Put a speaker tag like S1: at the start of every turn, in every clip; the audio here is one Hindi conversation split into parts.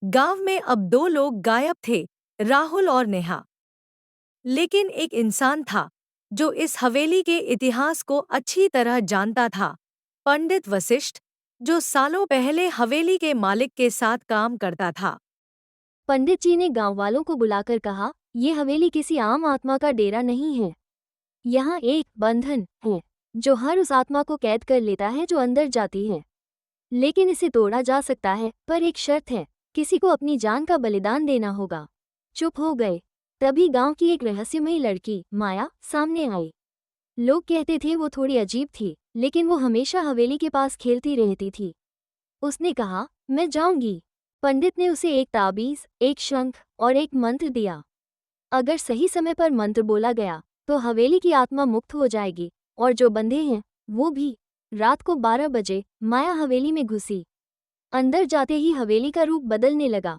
S1: गांव में अब दो लोग गायब थे, राहुल और नेहा। लेकिन एक इंसान था जो इस हवेली के इतिहास को अच्छी तरह जानता था, पंडित वशिष्ठ, जो सालों पहले हवेली के मालिक के साथ काम करता था।
S2: पंडित जी ने गांव वालों को बुलाकर कहा, ये हवेली किसी आम आत्मा का डेरा नहीं है। यहाँ एक बंधन है जो हर उस आत्मा को कैद कर लेता है जो अंदर जाती है। लेकिन इसे तोड़ा जा सकता है, पर एक शर्त है, किसी को अपनी जान का बलिदान देना होगा। चुप हो गए। तभी गांव की एक रहस्यमयी लड़की माया सामने आई। लोग कहते थे वो थोड़ी अजीब थी, लेकिन वो हमेशा हवेली के पास खेलती रहती थी। उसने कहा, मैं जाऊंगी। पंडित ने उसे एक ताबीज, एक शंख और एक मंत्र दिया। अगर सही समय पर मंत्र बोला गया तो हवेली की आत्मा मुक्त हो जाएगी, और जो बंधे हैं वो भी। रात को 12 बजे माया हवेली में घुसी। अंदर जाते ही हवेली का रूप बदलने लगा।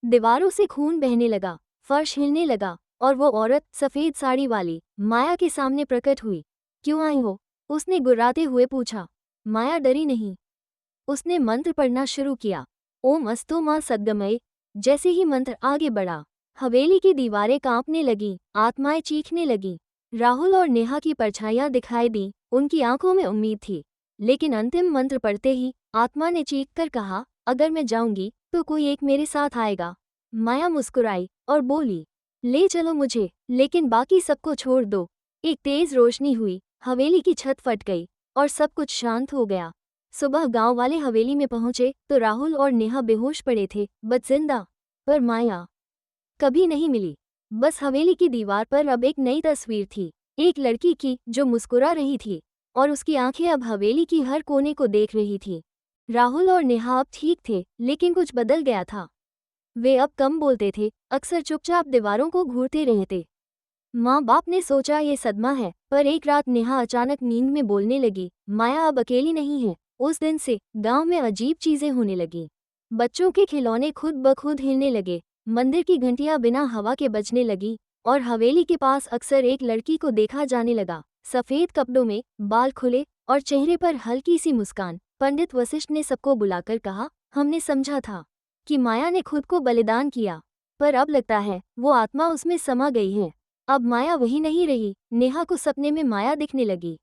S2: दीवारों से खून बहने लगा, फर्श हिलने लगा, और वो औरत सफेद साड़ी वाली माया के सामने प्रकट हुई। क्यों आई हो? उसने गुर्राते हुए पूछा। माया डरी नहीं। उसने मंत्र पढ़ना शुरू किया। ओम अस्तु मां सद्गमय। जैसे ही मंत्र आगे बढ़ा, हवेली की दीवारें कांपने लगीं, आत्माएं चीखने लगीं। राहुल और नेहा की परछाइयां दिखाई दी। उनकी आंखों में उम्मीद थी। लेकिन अंतिम मंत्र पढ़ते ही आत्मा ने चीखकर कहा, अगर मैं जाऊंगी तो कोई एक मेरे साथ आएगा। माया मुस्कुराई और बोली, ले चलो मुझे, लेकिन बाकी सबको छोड़ दो। एक तेज रोशनी हुई, हवेली की छत फट गई और सब कुछ शांत हो गया। सुबह गांव वाले हवेली में पहुंचे तो राहुल और नेहा बेहोश पड़े थे, बच जिंदा। पर माया कभी नहीं मिली। बस हवेली की दीवार पर अब एक नई तस्वीर थी, एक लड़की की जो मुस्कुरा रही थी, और उसकी आंखें अब हवेली की हर कोने को देख रही थी। राहुल और नेहा अब ठीक थे, लेकिन कुछ बदल गया था। वे अब कम बोलते थे, अक्सर चुपचाप दीवारों को घूरते रहते। माँ बाप ने सोचा ये सदमा है, पर एक रात नेहा अचानक नींद में बोलने लगी, माया अब अकेली नहीं है। उस दिन से गांव में अजीब चीजें होने लगीं। बच्चों के खिलौने खुद ब खुद हिलने लगे, मंदिर की घंटियां बिना हवा के बजने लगी, और हवेली के पास अक्सर एक लड़की को देखा जाने लगा, सफेद कपड़ों में, बाल खुले और चेहरे पर हल्की सी मुस्कान। पंडित वशिष्ठ ने सबको बुलाकर कहा, हमने समझा था कि माया ने खुद को बलिदान किया, पर अब लगता है वो आत्मा उसमें समा गई है। अब माया वही नहीं रही। नेहा को सपने में माया दिखने लगी।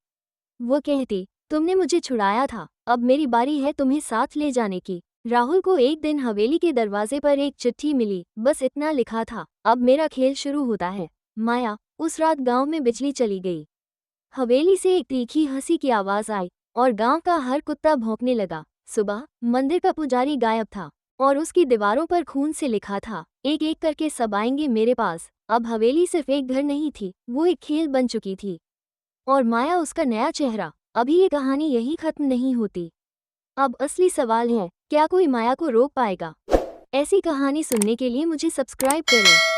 S2: वो कहती, तुमने मुझे छुड़ाया था, अब मेरी बारी है तुम्हें साथ ले जाने की। राहुल को एक दिन हवेली के दरवाजे पर एक चिट्ठी मिली, बस इतना लिखा था, अब मेरा खेल शुरू होता है। माया। उस रात गांव में बिजली चली गई। हवेली से एक तीखी हंसी की आवाज आई, और गांव का हर कुत्ता भौंकने लगा। सुबह मंदिर का पुजारी गायब था, और उसकी दीवारों पर खून से लिखा था, एक एक करके सब आएंगे मेरे पास। अब हवेली सिर्फ एक घर नहीं थी, वो एक खेल बन चुकी थी, और माया उसका नया चेहरा। अभी ये कहानी यही खत्म नहीं होती। अब असली सवाल है, क्या कोई माया को रोक पाएगा? ऐसी कहानी सुनने के लिए मुझे सब्सक्राइब करें।